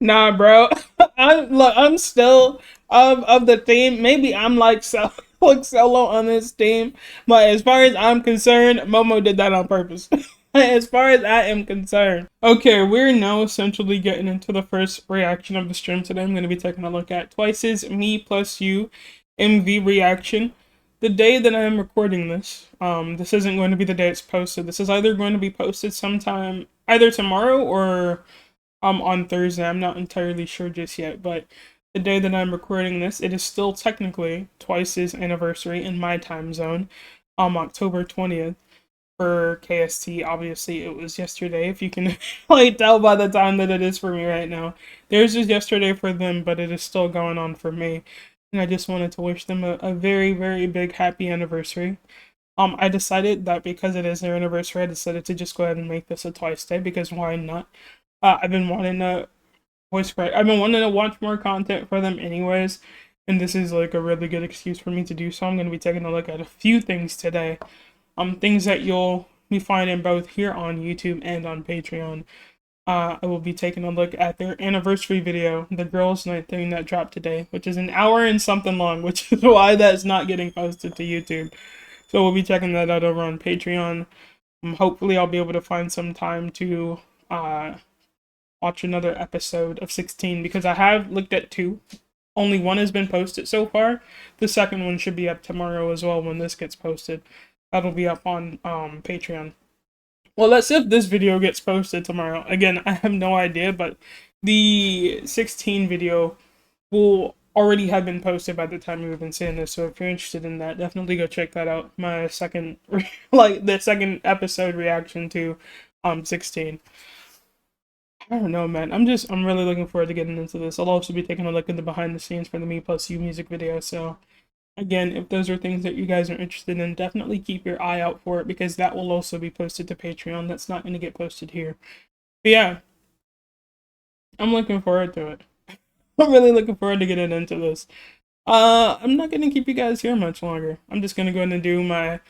Nah, bro. I'm still of the theme. Maybe I'm like like solo on this team, but as far as I'm concerned, Momo did that on purpose. As far as I am concerned. Okay, we're now essentially getting into the first reaction of the stream today. I'm going to be taking a look at Twice's ME+YOU MV reaction. The day that I am recording this, this isn't going to be the day it's posted. This is either going to be posted sometime either tomorrow or on Thursday. I'm not entirely sure just yet, but the day that I'm recording this, it is still technically Twice's anniversary in my time zone, October 20th for KST. Obviously, it was yesterday, if you can like tell by the time that it is for me right now. Theirs is yesterday for them, but it is still going on for me. And I just wanted to wish them a very, very big happy anniversary. I decided that because it is their anniversary, I decided to just go ahead and make this a Twice day, because why not? I've been wanting to I've been wanting to watch more content for them anyways, and this is like a really good excuse for me to do so. I'm going to be taking a look at a few things today. Things that you'll be finding both here on YouTube and on Patreon. I will be taking a look at their anniversary video, the girls' night thing that dropped today, which is an hour and something long, which is why that's not getting posted to YouTube. So we'll be checking that out over on Patreon. Hopefully I'll be able to find some time to watch another episode of 16, because I have looked at 2. Only 1 has been posted so far. The second one should be up tomorrow as well when this gets posted. That'll be up on Patreon. Well, let's see if this video gets posted tomorrow. Again, I have no idea, but the 16 video will already have been posted by the time you've been seeing this. So if you're interested in that, definitely go check that out. My second, like the second episode reaction to 16. I don't know, man. I'm really looking forward to getting into this. I'll also be taking a look at the behind the scenes for the ME+YOU music video. So again, if those are things that you guys are interested in, definitely keep your eye out for it, because that will also be posted to Patreon. That's not going to get posted here. But yeah, I'm looking forward to it. I'm really looking forward to getting into this. I'm not going to keep you guys here much longer. I'm just going to go ahead and do my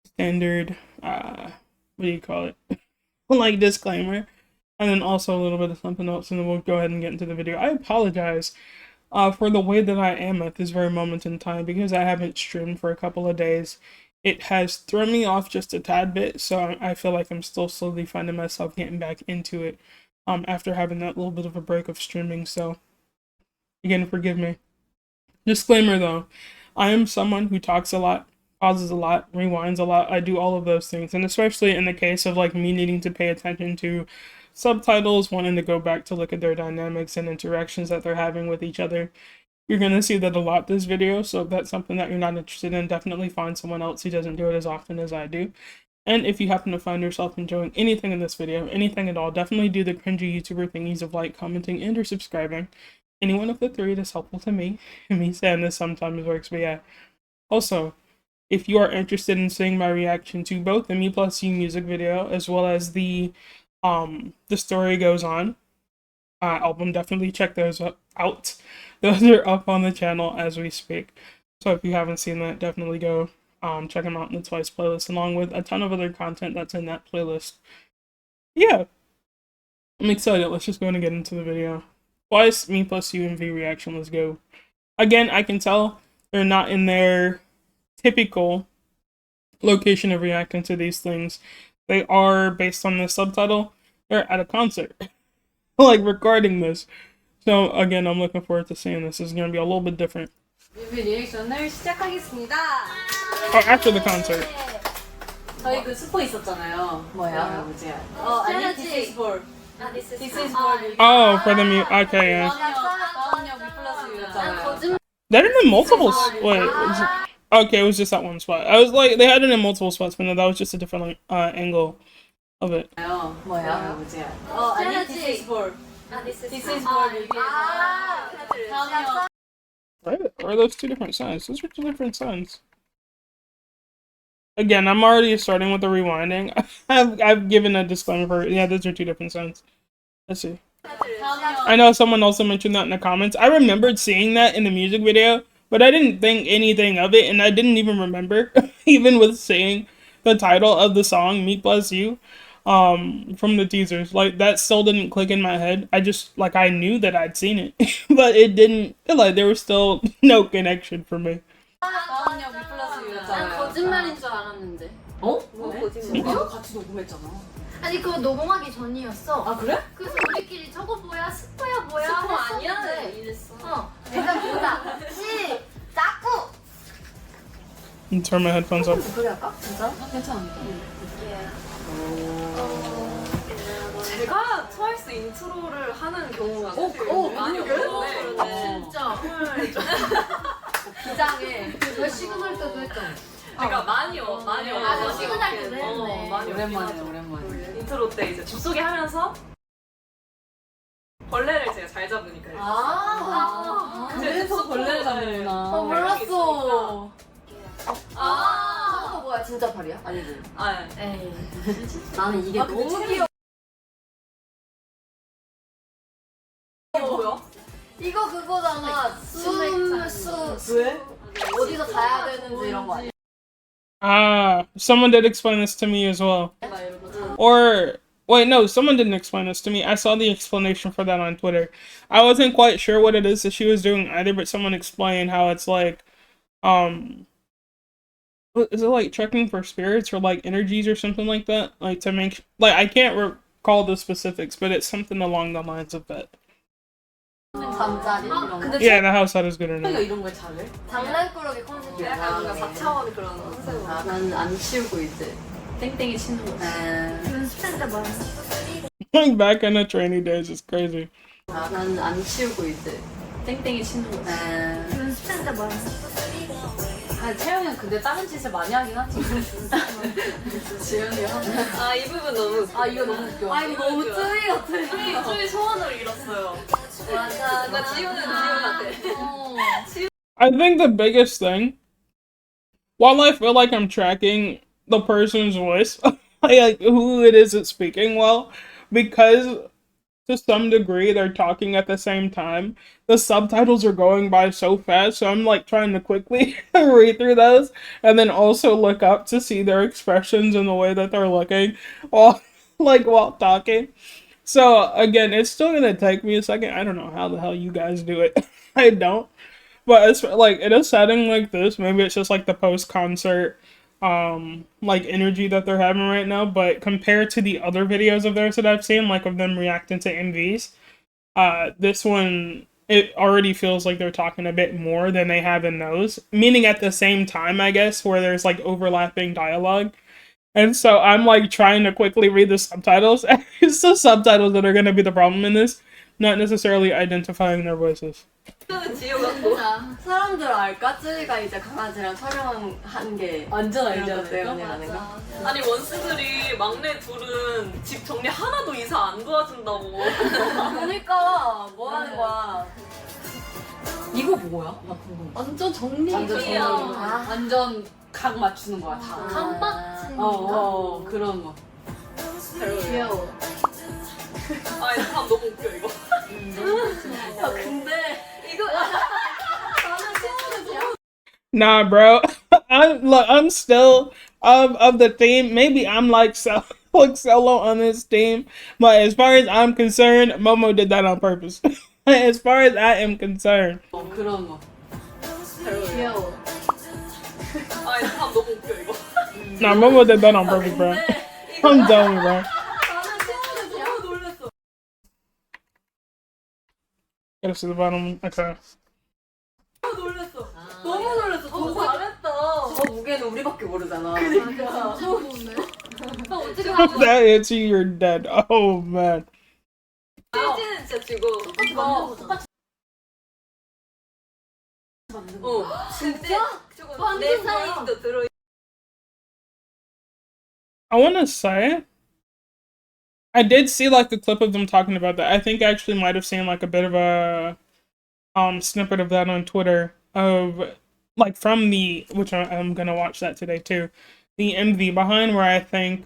standard, what do you call it? Like disclaimer. And then also a little bit of something else, and then we'll go ahead and get into the video. I apologize for the way that I am at this very moment in time, because I haven't streamed for a couple of days. It has thrown me off just a tad bit, so I feel like I'm still slowly finding myself getting back into it after having that little bit of a break of streaming. So again, forgive me. Disclaimer though, I am someone who talks a lot, pauses a lot, rewinds a lot. I do all of those things, and especially in the case of like me needing to pay attention to subtitles, wanting to go back to look at their dynamics and interactions that they're having with each other. You're going to see that a lot this video, so if that's something that you're not interested in, definitely find someone else who doesn't do it as often as I do. And if you happen to find yourself enjoying anything in this video, anything at all, definitely do the cringy YouTuber thingies of like, commenting, and or subscribing. Any one of the 3 that's helpful to me, and me saying this sometimes works, but yeah. Also, if you are interested in seeing my reaction to both the ME+YOU music video as well as the Story Goes On album, definitely check those out. Those are up on the channel as we speak. So if you haven't seen that, definitely go check them out in the Twice playlist, along with a ton of other content that's in that playlist. Yeah, I'm excited. Let's just go ahead and get into the video. Twice ME+YOU MV reaction. Let's go. Again, I can tell they're not in their typical location of reacting to these things. They are, based on the subtitle, they're at a concert, like recording this. So again, I'm looking forward to seeing this. It's going to be a little bit different. 리액션을 시작하겠습니다. After the concert. 저희 그 스포 있었잖아요. 뭐야? 뭐지? 아니, This is for. This is for. Oh, for the mute. Okay, yeah. 나은역 ME+YOU였잖아요. They did it in multiple. Wait. Okay, it was just that one spot. I was like, they had it in multiple spots, but no, that was just a different angle of it. 뭐야? 뭐지? 아니, This is for. This is for. Right? Or are those 2 different signs? Those are 2 different signs. Again, I'm already starting with the rewinding. I've given a disclaimer for, yeah, those are 2 different signs. Let's see. I know someone also mentioned that in the comments. I remembered seeing that in the music video, but I didn't think anything of it, and I didn't even remember, even with saying the title of the song, ME+YOU. from the teasers. Like that still didn't click in my head. I just like I knew that I'd seen it, but it didn't. Like there was still no connection for me. 저는요 난 미플러스였잖아요. 거짓말인 줄 알았는데. 어? 뭐 왜? 거짓말? 우리가 같이 녹음했잖아. 아니 그거 녹음하기 전이었어. 아 그래? 그래서 우리끼리 저거 뭐야 스포야 뭐야 스포 아니야? 했었는데. 이랬어. 내가 보다 시작구. Turn my headphones up. 그래 할까? 진짜? 괜찮은데. 제가 트와이스 인트로를 하는 경우가 많이 그래? 없는데 진짜. 기장에 왜 시그널 때도 했잖아. 그러니까 많이 아, 시그널 때도 했네. 많이 오랜만에 오랜만에. 인트로 때 이제 줍소개 하면서 벌레를 제가 잘 잡으니까 그래서 벌레를 잡는구나. 몰랐어. 저거 뭐야? 진짜 팔이야? 아니지. 아 에이. 나는 이게 근데 너무 체리- 귀여워. 이게 뭐야? 이거 그거잖아. 수 왜? 어디서 가야 되는지 이런 거 아니야? Ah, someone did explain this to me as well. 나 이러고 Or wait, no, someone didn't explain this to me. I saw the explanation for that on Twitter. I wasn't quite sure what it is that she was doing either, but someone explained how it's like, is it like checking for spirits or like energies or something like that? Like to make like I can't recall the specifics, but it's something along the lines of that. 잠자리 이런 거. 근데 Yeah, the house that is good 체리가 enough. 이런 걸 잘해? 장난꾸러기 컨셉이야. 약간 뭔가 4차원 그런 컨셉으로 나는 안 치우고 이제 땡땡이 치는 거. 연습생 때 뭐야? Like back in the training days is crazy. 나는 안 치우고 이제 땡땡이 치는 거. 연습생 때 뭐야? 아, 채영이는 근데 다른 짓을 많이 하긴 하지. 지영이요? 아 이 부분 너무 웃겨. 아, 이거 너무 웃겨. 아 이거 너무 쯔위 같아. 쭈이 소원을 잃었어요. 맞아. 나 지우는 지우한테. I think the biggest thing, while I feel like I'm tracking the person's voice, like who it is that's speaking well, because to some degree they're talking at the same time, the subtitles are going by so fast, so I'm like trying to quickly read through those and then also look up to see their expressions and the way that they're looking while while talking. So again, it's still gonna take me a second. I don't know how the hell you guys do it. I don't. But it's like in a setting like this, maybe it's just like the post concert like energy that they're having right now, but compared to the other videos of theirs that I've seen, like of them reacting to MVs, this one it already feels like they're talking a bit more than they have in those. Meaning at the same time, I guess, where there's like overlapping dialogue. And so I'm like trying to quickly read the subtitles. It's the subtitles that are gonna be the problem in this, not necessarily identifying their voices. 지우가 진짜 사람들 알까? 쯔위가 이제 강아지랑 촬영한 게 완전 이런 것 알잖아요. 때문에 아닌가? 아니 원스들이 막내 둘은 집 정리 하나도 이사 안 도와준다고. 그러니까 뭐 하는 거야? 이거 뭐야? 나 궁금해. 완전 정리. 완전 정리야. 정리. 완전 각 맞추는 거야 다. 깜빡. 그런 거. 귀여워. 아 이거 참 너무 웃겨 이거. 야 근데 이거 Nah, bro. I'm still of the team. Maybe I'm like solo on this team, but as far as I'm concerned, Momo did that on purpose. As far as I am concerned. 그런 거. 귀여워. 아 이거 참 너무 웃겨 이거. Nah, Momo did that on purpose, bro. I'm telling you, bro. 너무 놀랐어. Get us to the bottom. Okay. 너무 놀랐어. 너무 잘했다. 저 무게는 우리밖에 모르잖아. 그러니까. 좋은데? 어떻게 If that hits you, you're dead. Oh man. CG는 진짜 지고. 이거 진짜? 저거 완전 내 뭐야? 사인도 들어. I want to say, I did see like a clip of them talking about that. I think I actually might have seen like a bit of a snippet of that on Twitter of like from the which I'm gonna watch that today too, the MV behind where I think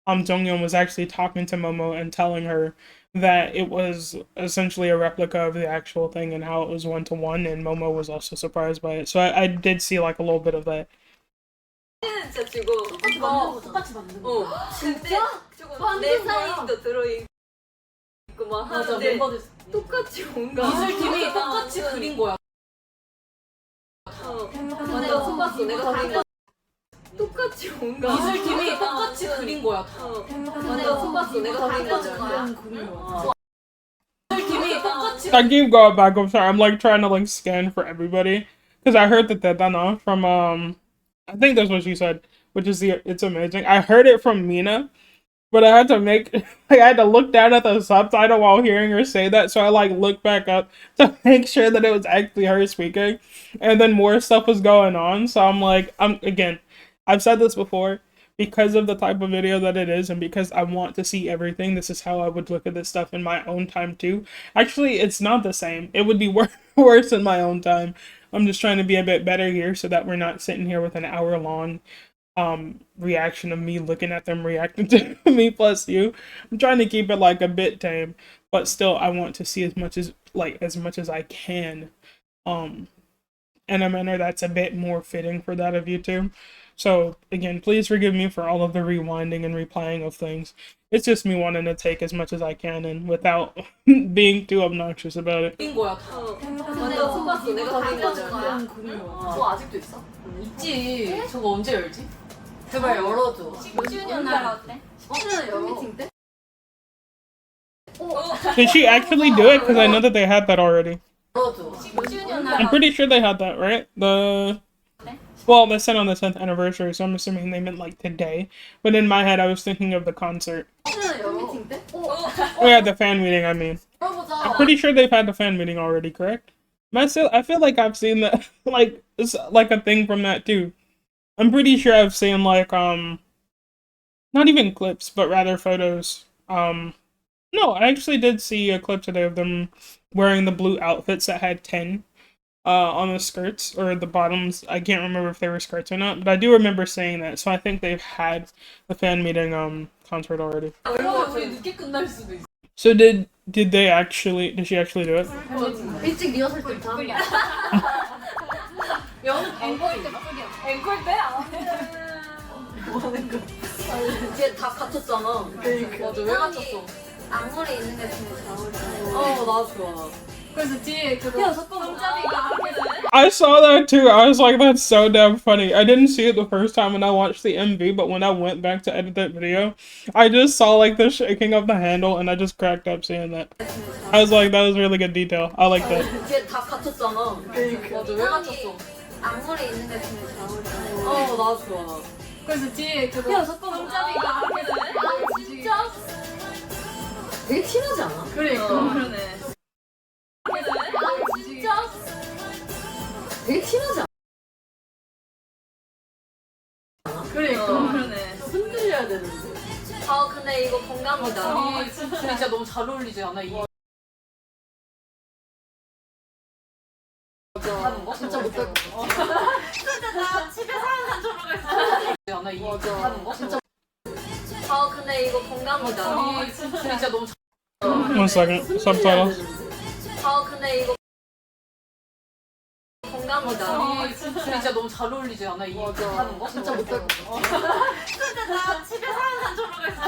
Jonghyun was actually talking to Momo and telling her that it was essentially a replica of the actual thing and how it was 1-to-1, and Momo was also surprised by it. So I did see like a little bit of that. 진짜 지금 똑같이 만든 거 똑같이 만든 거. 진짜? 조금 만든 내 거야. 사인도 들어있고 막 맞아 하는데 멤버들 똑같이 뭔가 미술팀이 똑같이 그린 거야. 완전 속았어 내가 그린 거 똑같이 뭔가 미술팀이 똑같이 그린 거야. 완전 속았어 내가 그린 거잖아. 그런 그림이야. 미술팀이 똑같이 I keep going back. I'm sorry. I'm like trying to like scan for everybody because I heard that Dana from I think that's what she said, which is the it's amazing. I heard it from Mina, but I had to make like I had to look down at the subtitle while hearing her say that, so I like looked back up to make sure that it was actually her speaking, and then more stuff was going on. So I'm like, I've said this before. Because of the type of video that it is and because I want to see everything, this is how I would look at this stuff in my own time too. Actually, it's not the same. It would be worse in my own time. I'm just trying to be a bit better here so that we're not sitting here with an hour-long reaction of me looking at them reacting to ME+YOU. I'm trying to keep it like a bit tame, but still I want to see as much as I can in a manner that's a bit more fitting for that of YouTube. So again, please forgive me for all of the rewinding and replaying of things. It's just me wanting to take as much as I can and without being too obnoxious about it. 그린 거야. 완전 속았어 내가 그린 거잖아. 그런 그림이야. 저거 아직도 있어? 있지. 저거 언제 열지? 제발 열어줘. 10주년 날 어때? 10주년 열어? 미팅 때? Did she actually do it? Because I know that they had that already. 열어줘. 10주년 날 I'm pretty sure they had that, right? Well, they said on the 10th anniversary, so I'm assuming they meant like today. But in my head, I was thinking of the concert. 10주년 열어? 미팅 때? Oh yeah, the fan meeting, I mean. I'm 열어보자. pretty sure they've had the fan meeting already, correct? I feel like I've seen that, like, it's like a thing from that too. I'm pretty sure I've seen like, not even clips, but rather photos. No, I actually did see a clip today of them wearing the blue outfits that had 10 on the skirts or the bottoms. I can't remember if they were skirts or not, but I do remember saying that. So I think they've had the fan meeting concert already. 우리 늦게 끝날 수도 있어. So did she actually do it? 일찍 리허설 때부터 하는 거야. 앵콜 때? 앵콜 때? 뭐 하는 거야? 뒤에 다 갇혔잖아. 맞아, 왜 갇혔어? 앞머리 있는 게 제일 잘 어울려. 나 좋아. 그래서 뒤에 그거 야, 잠깐만. I saw that too. I was like, that's so damn funny. I didn't see it the first time when I watched the MV, but when I went back to edit that video, I just saw like the shaking of the handle and I just cracked up seeing that. I was like, that was really good detail. I like that. 뒤에 다 갇혔잖아. 맞아, 왜 갇혔어? 앞머리 있는 게 제일 잘 어울려. 나 좋아. 그래서 뒤에 그거 야, 잠깐만. 손잡이가 아, 진짜? 되게 티나지 않아? 그러네. 아, 진짜? 되게 티나지 않아? 그러네. 흔들려야 되는데. 근데 이거 건강하다. 진짜 너무 잘 어울리지 않아? 이 하는 거? 진짜 못할 것 같아. 나 집에 사는 저러고 있어. 않아? 이 하는 거? 진짜 근데 이거 건강하다. 진짜 너무 One second. Subtitles. 근데 이거 건강하다. 진짜 너무 잘 어울리지 않아? 이 하는 거? 진짜 못할 것 같아. 나 집에 사는 저러고 있어.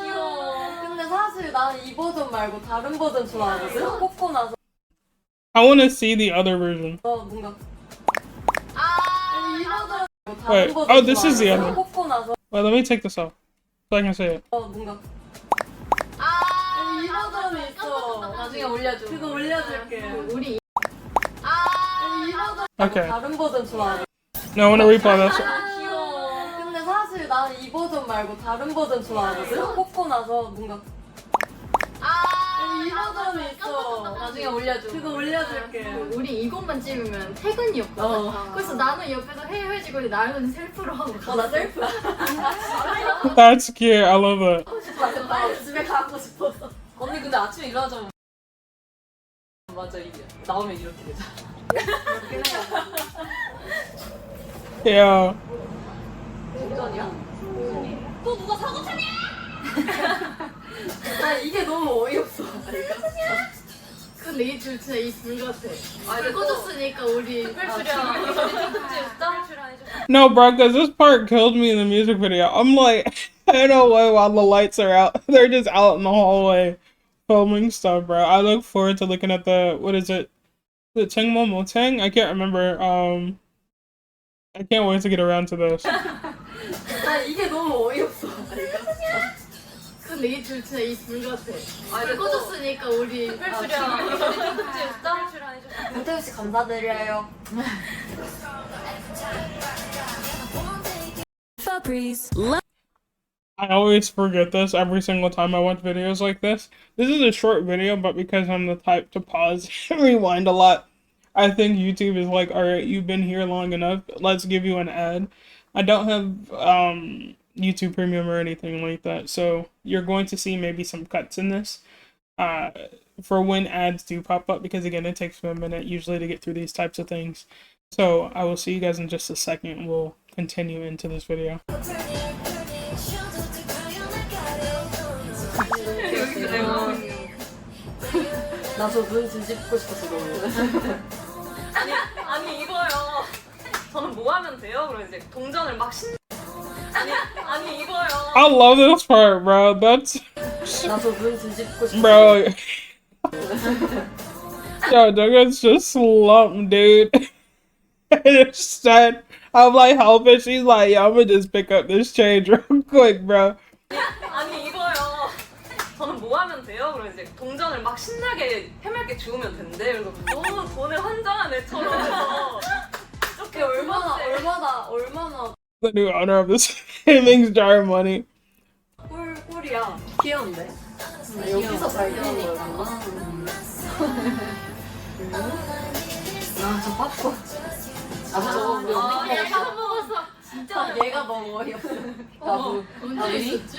귀여워. 근데 사실 나는 이 버전 말고 다른 버전 좋아하거든? 뽑고 나서 I want to see the other version. 뭔가 이 버전 말고 Wait. 다른 버전 Oh, this is the 좋아하거든? other. 뽑고 나서 Wait, let me take this off so I can see it. 뭔가 이 버전이 있어. 나중에 올려줘. 그거 올려줄게. 우리 이 버전 Okay. 다른 버전 좋아하거든? Now I want to replay this. 귀여워. 근데 사실 나는 이 버전 말고 다른 버전 좋아하거든? 뽑고 나서 뭔가 이 버전이 있어. 나중에 올려줘. 그거 올려줄게. 우리 이것만 찍으면 퇴근이었거든. 그래서 나는 옆에서 헤어지고 나는 셀프로 하고 나 셀프. That's cute. I love it. 빨리 집에 가고 싶어서. 언니 근데 아침에 일어나자면 맞아 이게 나오면 이렇게 되자. Yeah. 또 누가 사고 쳤냐? 나 이게 너무 어이없어. 근데 이 줄 진짜 이 불 같아. 아, 불 꺼졌으니까 우리 특별 출연 출연해줘. No, bro, because this part killed me in the music video. I'm like, I don't know while the lights are out. They're just out in the hallway filming stuff, bro. I look forward to looking at the, what is it? The Chengmo Moteng? I can't remember. I can't wait to get around to this. 나 이게 너무 어이없어. 근데 이 줄 진짜 이 불 같아. 아, 불 꺼졌으니까 우리 특별 출연해줘. 문태우 씨 감사드려요. I always forget this every single time I watch videos like this. This is a short video, but because I'm the type to pause and rewind a lot, I think YouTube is like, alright, you've been here long enough, let's give you an ad. I don't have YouTube Premium or anything like that, so you're going to see maybe some cuts in this for when ads do pop up, because again, it takes me a minute usually to get through these types of things. So I will see you guys in just a second. We'll continue into this video. 나저 눈 뒤집고 싶었어 너무. 아니 이거요. 저는 뭐 하면 돼요? 그럼 이제 동전을 막 아니 이거요. I love this part, bro. That's 나저 눈 뒤집고 싶었어. bro. Yo, Douglas just slumped, dude. It's sad. I'm like helping. She's like, yo, I'm gonna just pick up this change real quick, bro. 아니 이거요. 저는 뭐 하면 돼요? 그럼 이제 동전을 막 신나게 해맑게 주우면 된대. 그래서 너무 돈을 환장한 애처럼 해서 그게 얼마나 The new owner of this savings jar of money. 꿀이야. 귀여운데? 여기서 발견한 거였구나. 저 팝콘. 얘가 먹었어. 진짜 얘가 너무 어이없어. 나도. 언제 있었지?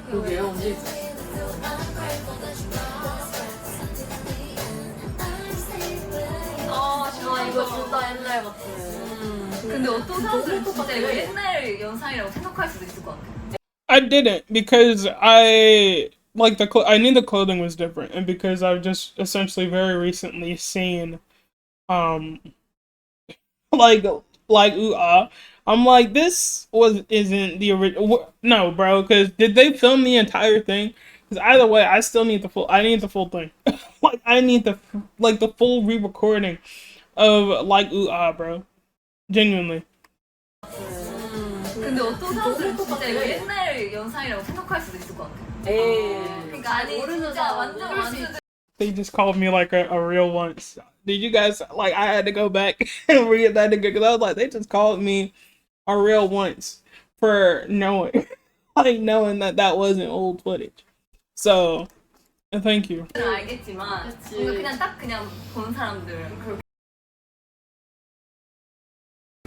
그게 언제 있었지? 이거 진짜 옛날 같아. 근데 어떤 사람들은 진짜 이거 옛날 영상이라고 생각할 수도 있을 것 같아. I didn't because I like I knew the clothing was different, and because I've just essentially very recently seen like I'm like, this isn't the original. No, bro, because did they film the entire thing? Because either way, I still need the full. I need the full thing. Like I need the full re-recording of like bro. Genuinely. 근데 어떤 사람들은 진짜 이거 옛날 영상이라고 생각할 수도 있을 것 같아. 그러니까 아니 진짜 완전 They just called me like a real once. Did you guys like? I had to go back and read that again because I was like, they just called me a real once for knowing, like knowing that wasn't old footage. So, thank you. 알겠지만 뭔가 그냥 딱 그냥 본 사람들 그렇게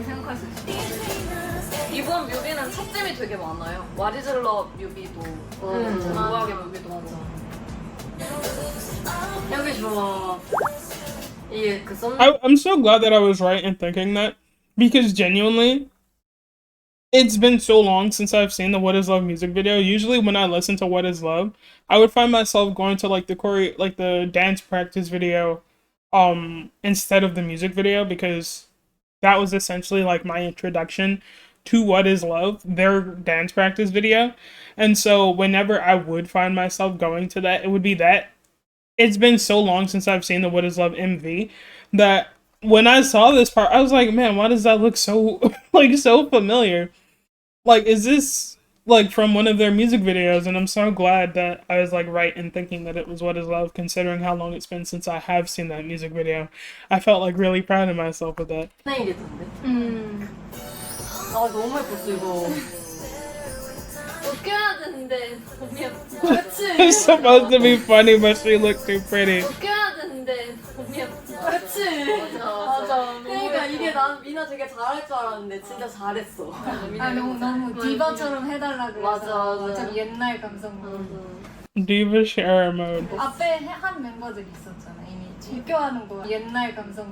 생각할 수 있어. 이번 뮤비는 삭제미 되게 많아요. 와리즐러 뮤비도, 우아하게 뮤비도 많아. 여기 좋아. 이게 그 I'm so glad that I was right in thinking that, because genuinely, it's been so long since I've seen the What Is Love music video. Usually when I listen to What Is Love, I would find myself going to like the dance practice video instead of the music video, because that was essentially like my introduction to What Is Love, their dance practice video. And so whenever I would find myself going to that, it would be that. It's been so long since I've seen the What Is Love MV that when I saw this part, I was like, man, why does that look so like so familiar? Like, is this like from one of their music videos? And I'm so glad that I was like right in thinking that it was What Is Love, considering how long it's been since I have seen that music video. I felt like really proud of myself with that. 아 너무 예뻤어 이거. 웃겨야 되는데 너무 예뻐. 그렇지. It's supposed to be funny, but she looked too pretty. 웃겨야 되는데 너무 예뻐. 그렇지. 맞아. 그러니까 이게 난 미나 되게 잘할 줄 알았는데 진짜 잘했어. 너무 디바처럼 해달라 그래서. 맞아. 좀 옛날 감성. Diva share mode. 앞에 한 멤버들 있었잖아 이미. 제껴하는 거 옛날 감성.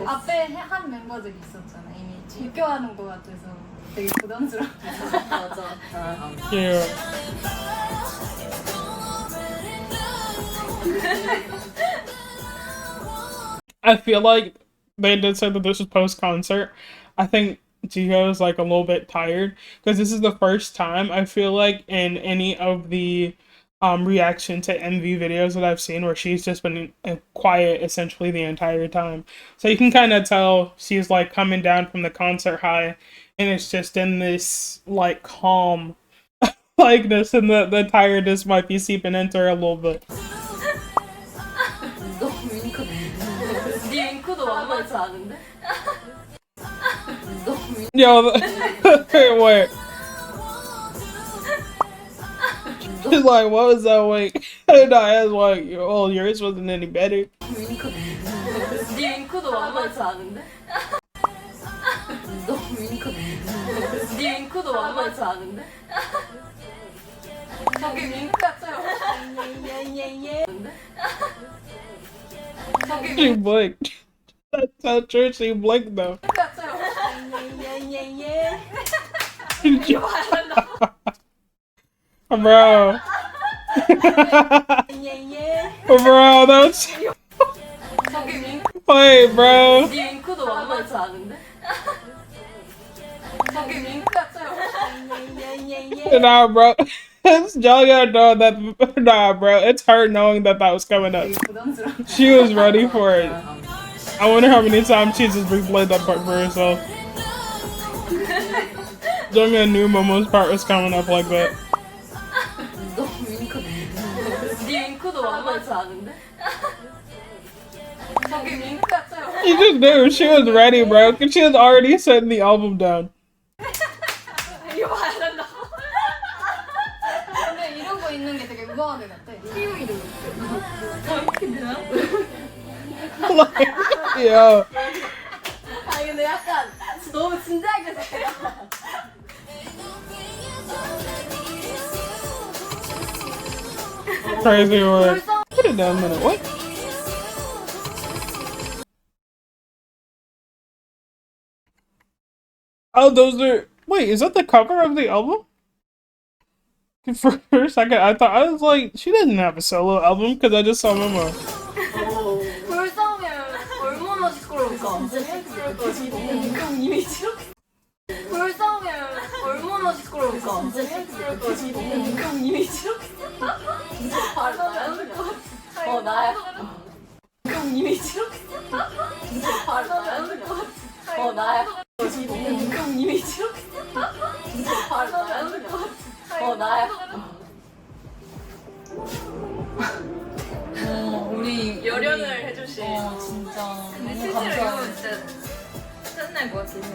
앞에 한 멤버들 있었잖아 이미. 제껴하는 거 같아서 되게 부담스러워. 맞아. Cute. I feel like they did say that this was post-concert. I think Jihyo is like a little bit tired because this is the first time I feel like in any of the reaction to MV videos that I've seen where she's just been quiet essentially the entire time. So you can kind of tell she's like coming down from the concert high and it's just in this like calm likeness, and the tiredness might be seeping into her a little bit. 너무 윙크. 네 윙크도 만만치 않은데? 너무 Yo, wait. She's like, what was that wink? And I was like, oh, yours wasn't any better. 윙크. 네 윙크도 만만치 않은데? 너무 윙크. 네 윙크도 만만치 않은데? 저기 윙크 같아요. 예예예예. 저기 She blinked. That's how true she blinked though. 윙크 같아요. 예예예예. Bro. 예예. Bro, that's... 저기 윙크. Wait, bro. 네 윙크도 만만치 않은데? 저기 윙크 같아요. 예예예예. Nah, bro. It's y'all gotta know that. Nah, bro. It's her knowing that was coming up. 부담스러워. She was ready for it. I wonder how many times she just replayed that part for herself. Jungha knew Momo's part was coming up like that. 너무 윙크. 네 윙크도 만만치 않은데? 저기 윙크 같아요. You just knew she was ready, bro. Cause she was already setting the album down. 이거 봐야 된다. 근데 이런 거 있는 게 되게 우아하게 같아. 희우 이름. Like, yo. 아니 근데 약간 너무 진지하게 생각해. Crazy word. Put it down a minute. What? Oh, those are. Wait, is that the cover of the album? For a second, I thought I was like, she doesn't have a solo album because I just saw Momo. 불쌍해. 얼마나 시끄러울까. 좀 이미지 이렇게. 불쌍해. 얼마나 시끄러울까. 좀 이미지 이렇게. 바로 나야 될 것 같아. 나야. 좀 이미지 이렇게. 바로 나야 될 것 같아. 나야. 좀 이미지 이렇게. 바로 나야 될 것 같아. 나야. 우리 열연을 해주신. 진짜 근데 너무 실제로 감사해. 이거 진짜 끝날 것 같긴 해.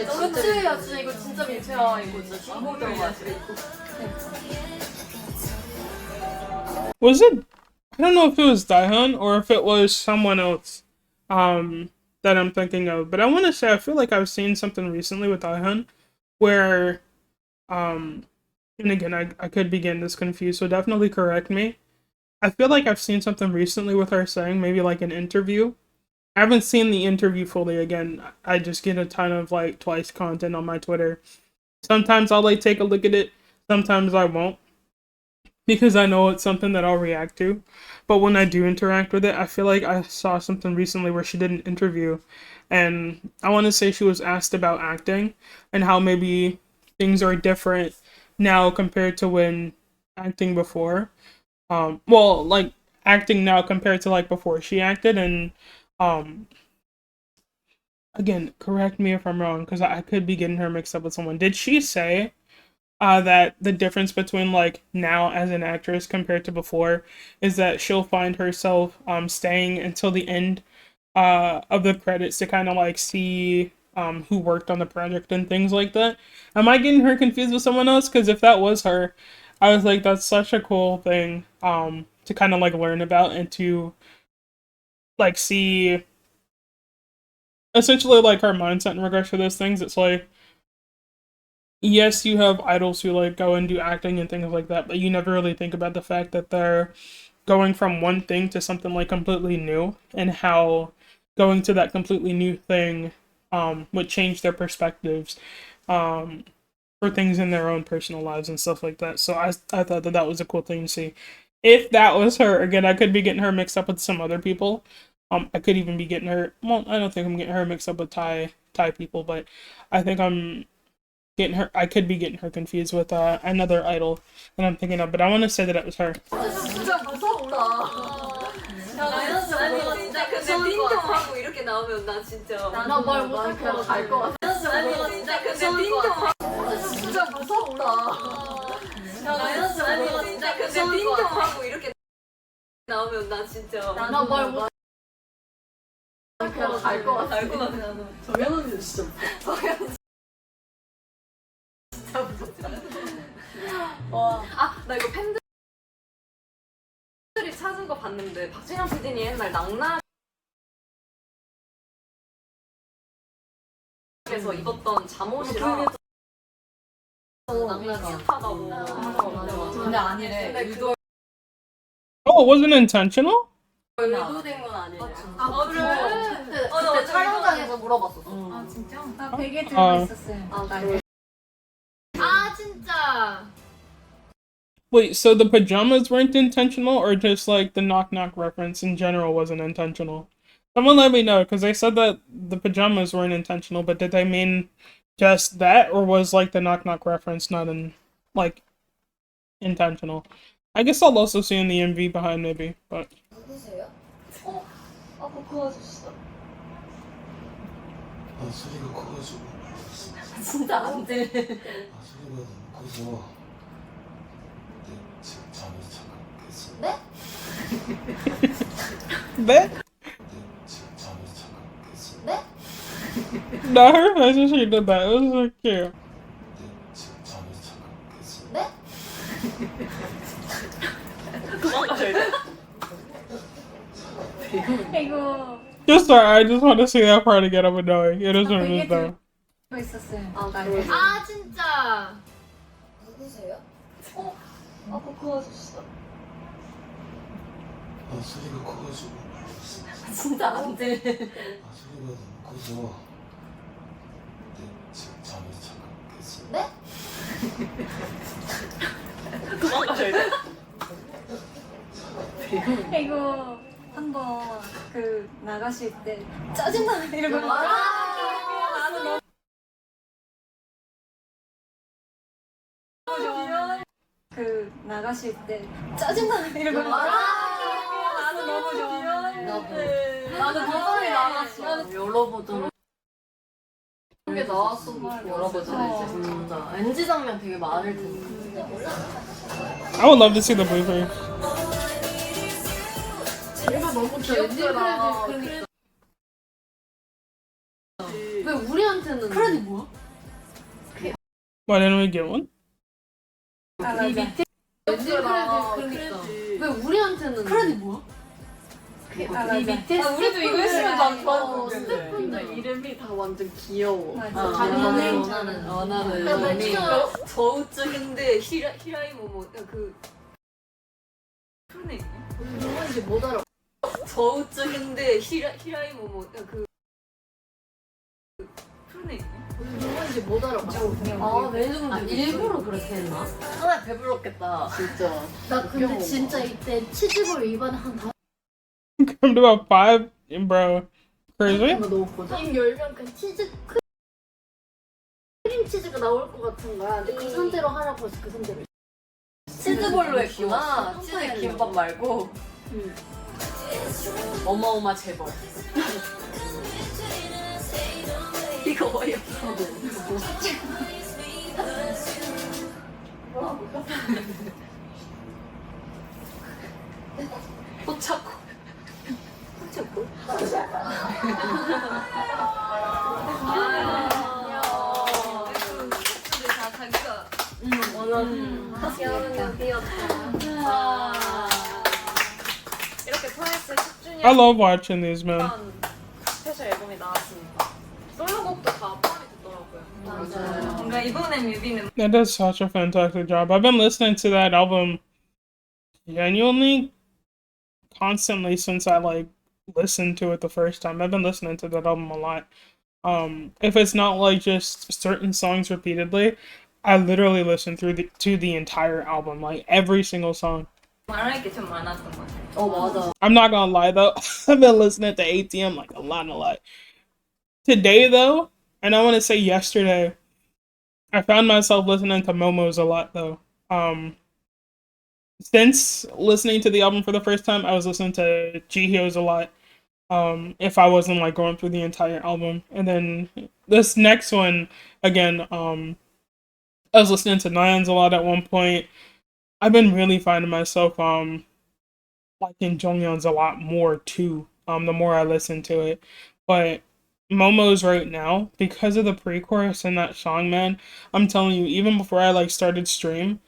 그치야 진짜 이거 진짜 민폐야. 이거 진짜 신고될 것 같아. Was it? I don't know if it was Daehyun or if it was someone else that I'm thinking of. But I want to say I feel like I've seen something recently with Daehyun where, and again, I could be getting this confused, so definitely correct me. I feel like I've seen something recently with her saying maybe like an interview. I haven't seen the interview fully. Again, I just get a ton of like Twice content on my Twitter. Sometimes I'll like take a look at it. Sometimes I won't, because I know it's something that I'll react to. But when I do interact with it, I feel like I saw something recently where she did an interview, and I want to say she was asked about acting and how maybe things are different now compared to when acting before. Well, like acting now compared to like before she acted, and again, correct me if I'm wrong because I could be getting her mixed up with someone. Did she say that the difference between like now as an actress compared to before is that she'll find herself staying until the end of the credits to kind of like see who worked on the project and things like that? Am I getting her confused with someone else? Because if that was her, I was like, that's such a cool thing to kind of like learn about and to like see essentially like her mindset in regards to those things. It's like, yes, you have idols who like go and do acting and things like that, but you never really think about the fact that they're going from one thing to something like completely new, and how going to that completely new thing would change their perspectives for things in their own personal lives and stuff like that. So I thought that was a cool thing to see. If that was her, again, I could be getting her mixed up with some other people, I could even be getting her. Well, I don't think I'm getting her mixed up with Thai people, but I think I'm getting her. I could be getting her confused with another idol that I'm thinking of. But I want to say that it was her. 진짜 무섭다. 야, 진짜 근데 띵동하고 이렇게 나오면 나 진짜 나말 못할 것 같아. 갈것 같아. 아니 진짜 근데 띵동하고 진짜 무섭다. 야, 진짜 근데 띵동하고 이렇게 나오면 나 진짜 나말 못할 것 갈것 같아. 갈것 같아. 정연언니 진짜 정연 진짜 무섭다. 와. 아, 나 이거 팬들이 찾은 거 봤는데 박진영 PD님 옛날 낙낙에서 입었던 잠옷이랑 낙낙 비슷하다고 하더라고요. 근데 아니래. 유도 Oh, it wasn't intentional? 의도된 건 아니에요. 그래? 촬영장에서 물어봤었어. 아 진짜? 나 베개 들고 있었어요. 아 진짜. Wait, so the pajamas weren't intentional, or just like the knock knock reference in general wasn't intentional? Someone let me know, because they said that the pajamas weren't intentional, but did they mean just that, or was like the knock knock reference not like intentional? I guess I'll also see in the MV behind maybe, but 누구세요? 아까 그 아저씨다. 아, 소리가 커가지고 진짜 안 돼. 아, 소리가 너무 커서 내 지금 잠에서 잠깐 깼어. 네? that 내 지금 잠에서 잠깐 깼어. 네? not her. I just she did that. It was so cute. 내 지금 잠에서 잠깐 깼어. 네? 도망가셔야 돼. 이거 Just sorry, I just want to see that part again. I'm annoying. It is what it 베개 is though. 들고 있었어요. 아 진짜. 누구세요? 아까 그 아저씨다. 아, 소리가 커가지고 진짜 안 돼. 아, 소리가 너무 커서 내 지금 잠에서 잠깐 깼어. 네? 도망가셔야 돼. 이거 한번 그 나가실 때 짜증나 이러고 그 나가실 때 짜증나 이러고 나는 너무 좋아. 나도 버전이 나왔어. 여러 버전. 이게 나왔어. 여러 버전이 이제 진짜. NG 장면 되게 많을 텐데. I would love to see the Blueberry. 이거 너무 귀엽더라. 그러니까. 왜 우리한테는 크레딧 뭐야? Why didn't we get one? 아 맞아. NG 크레딧 그러니까. 왜 우리한테는 크레딧 뭐야? 아 맞아. 우리도 이거 했으면 난 좋았을 텐데. 스태프분들 이름이 다 완전 귀여워. 맞아. 자기는 나는 진짜 저우증인데 히라이 모모 그 풀네. 누군지 못 알아. 저우증인데 히라이 모모 그 풀네. 누군지 못 알아. 왜 누군지 일부러 그렇게 했나? 하나 배불렀겠다. 진짜. 나 근데 진짜 이때 치즈볼 입안에 한 다섯 Come to about 5, bro. Crazy. 번 넣었거든? 입 열면 그 치즈 크림 치즈가 나올 것 같은 거야. 근데 그 상태로 하라고 해서 그 상태로 치즈볼로 했구나. 치즈 김밥 말고. 어마어마 재벌. 이거 어이없어. 포착고. 포착고? 다 자기가 원하는 이렇게 트와이스 10주년 I love watching these, man. 스페셜 앨범이 나왔으니까 솔로곡도 다 포함이 됐더라고요. 맞아요. 뭔가 이번에 뮤비는 That does such a fantastic job. I've been listening to that album genuinely constantly since I like listened to it the first time. I've been listening to that album a lot. If it's not like just certain songs repeatedly, I literally listen to the entire album, like every single song. 말할 게 좀 많았던 것 같아요. 맞아. I'm not gonna lie though, I've been listening to ATM like a lot. Today though, and I want to say yesterday, I found myself listening to Momo's a lot though. Since listening to the album for the first time, I was listening to Jihyo's a lot. If I wasn't like going through the entire album, and then this next one again, I was listening to Nyan's a lot at one point. I've been really finding myself liking Jonghyun's a lot more too. The more I listen to it, but Momo's right now because of the pre-chorus and that song, man. I'm telling you, even before I like started stream,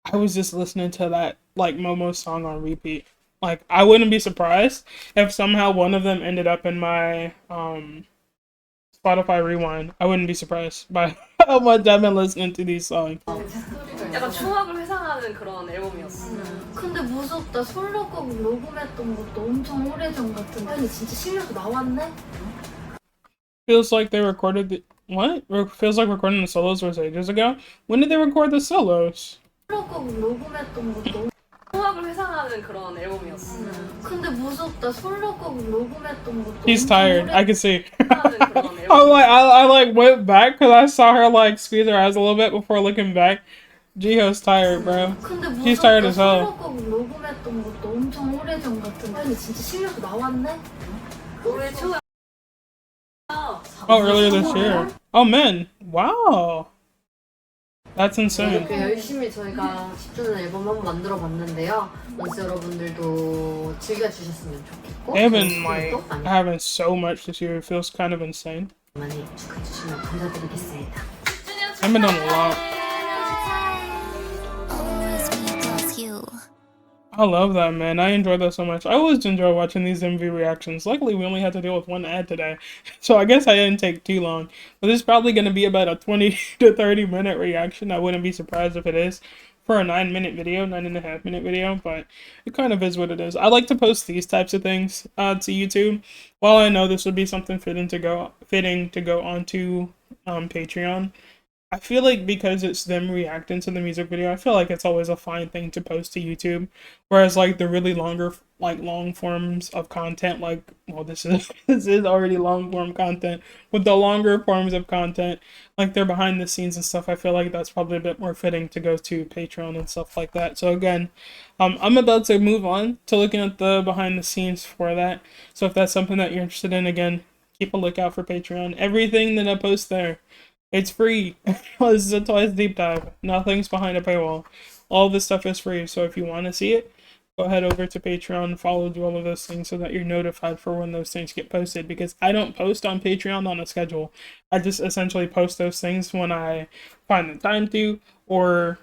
I was just listening to that like Momo song on repeat. Like I wouldn't be surprised if somehow one of them ended up in my Spotify Rewind. I wouldn't be surprised by how much I've been listening to these songs. 약간 추억을 회상하는 그런 앨범이었어. 근데 무섭다. 솔로곡 녹음했던 것도 엄청 오래전 같은데. 아니 진짜 실력 나왔네? Feels like they recorded the what? Feels like recording the solos was ages ago. When did they record the solos? 솔로곡 녹음했던 것도 추억을 회상하는 그런 앨범이었어. 근데 무섭다. 솔로곡 녹음했던 것도 He's tired. I can see. 회상하는 그런 앨범. I like went back because I saw her like squeeze her eyes a little bit before looking back. Jiho's tired, bro. 근데 She's tired as hell. 솔로곡 녹음했던 것도 엄청 오래전 같은데. 아니 진짜 실력 나왔네? 올해 초에 Oh, earlier this year. Oh man, wow. That's insane. 이렇게 열심히 저희가 10주년 앨범 한번 만들어 봤는데요. 원스 여러분들도 즐겨주셨으면 좋겠고 They've been like 또 많이 having so much this year. It feels kind of insane. 많이 축하해주시면 감사드리겠습니다. They've been doing a lot. I love that, man. I enjoy that so much. I always enjoy watching these MV reactions. Luckily, we only had to deal with one ad today, so I guess I didn't take too long. But this is probably going to be about a 20 to 30 minute reaction. I wouldn't be surprised if it is for a 9-minute video, 9.5-minute video, but it kind of is what it is. I like to post these types of things to YouTube. While I know this would be something fitting to go onto Patreon, I feel like because it's them reacting to the music video, I feel like it's always a fine thing to post to YouTube. Whereas like the really longer, like long forms of content, like, well, this is already long form content. With the longer forms of content, like their behind the scenes and stuff, I feel like that's probably a bit more fitting to go to Patreon and stuff like that. So again, I'm about to move on to looking at the behind the scenes for that. So if that's something that you're interested in, again, keep a lookout for Patreon. Everything that I post there, it's free. This is a Twice deep dive. Nothing's behind a paywall. All this stuff is free. So if you want to see it, go head over to Patreon, follow, do all of those things so that you're notified for when those things get posted. Because I don't post on Patreon on a schedule. I just essentially post those things when I find the time to, or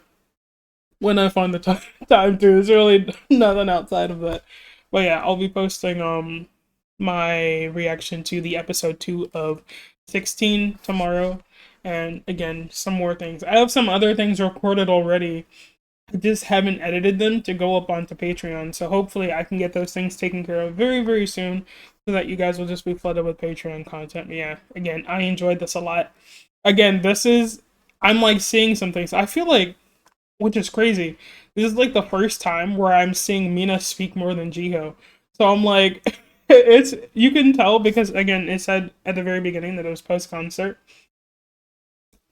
when I find the time to. There's really nothing outside of that. But yeah, I'll be posting my reaction to the episode 2 of 16 tomorrow. And again, some more things. I have some other things recorded already. I just haven't edited them to go up onto Patreon. So hopefully I can get those things taken care of very, very soon so that you guys will just be flooded with Patreon content. But yeah, again, I enjoyed this a lot. Again, I'm like seeing some things. I feel like, which is crazy, this is like the first time where I'm seeing Mina speak more than Jihyo. So I'm like, you can tell because again, it said at the very beginning that it was post-concert.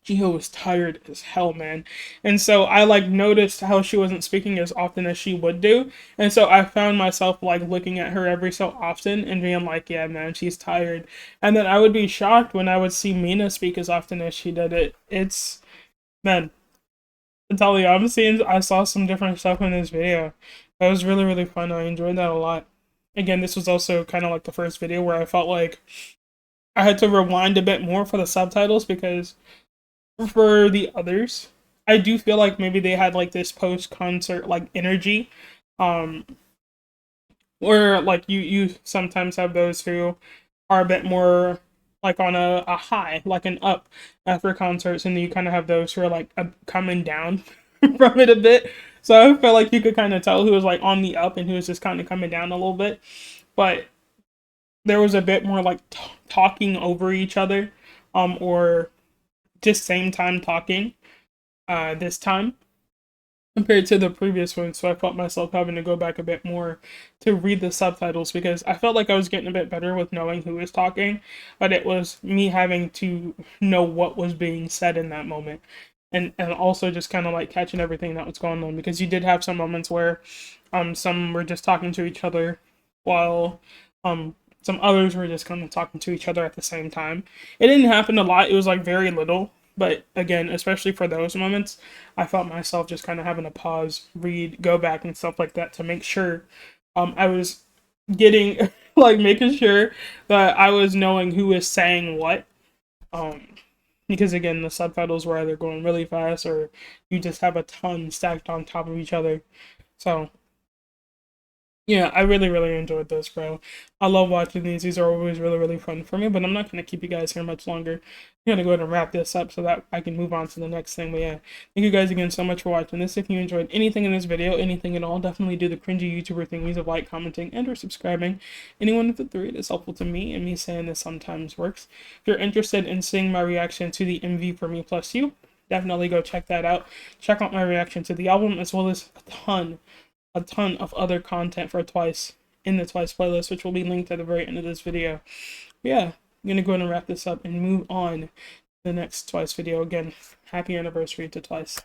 Jihyo was tired as hell, man. And so I like noticed how she wasn't speaking as often as she would do. And so I found myself like looking at her every so often and being like, yeah, man, she's tired. And then I would be shocked when I would see Mina speak as often as she did it. It's, man, I tell you, I saw some different stuff in this video. That was really, really fun. I enjoyed that a lot. Again, this was also kind of like the first video where I felt like I had to rewind a bit more for the subtitles because for the others, I do feel like maybe they had like this post-concert like energy, where like you sometimes have those who are a bit more like on a high, like an up after concerts, and then you kind of have those who are like coming down from it a bit. So I felt like you could kind of tell who was like on the up and who was just kind of coming down a little bit, but there was a bit more like talking over each other, or just same time talking this time. compared to the previous one, so I felt myself having to go back a bit more to read the subtitles because I felt like I was getting a bit better with knowing who was talking, but it was me having to know what was being said in that moment. And also just kind of like catching everything that was going on, because you did have some moments where some were just talking to each other while some others were just kind of talking to each other at the same time. It didn't happen a lot. It was like very little. But again, especially for those moments, I felt myself just kind of having to pause, read, go back and stuff like that to make sure I was getting, like making sure that I was knowing who is saying what. Because again, the subtitles were either going really fast or you just have a ton stacked on top of each other. So yeah, I really, really enjoyed this, bro. I love watching these. These are always really, really fun for me, but I'm not going to keep you guys here much longer. I'm going to go ahead and wrap this up so that I can move on to the next thing. But yeah, thank you guys again so much for watching this. If you enjoyed anything in this video, anything at all, definitely do the cringy YouTuber thingies of like, commenting, and or subscribing. Any one of the three is helpful to me, and me saying this sometimes works. If you're interested in seeing my reaction to the MV for Me+YOU, definitely go check that out. Check out my reaction to the album, as well as a ton of other content for Twice in the Twice playlist, which will be linked at the very end of this video. But yeah, I'm gonna go ahead and wrap this up and move on to the next Twice video. Again, happy anniversary to Twice.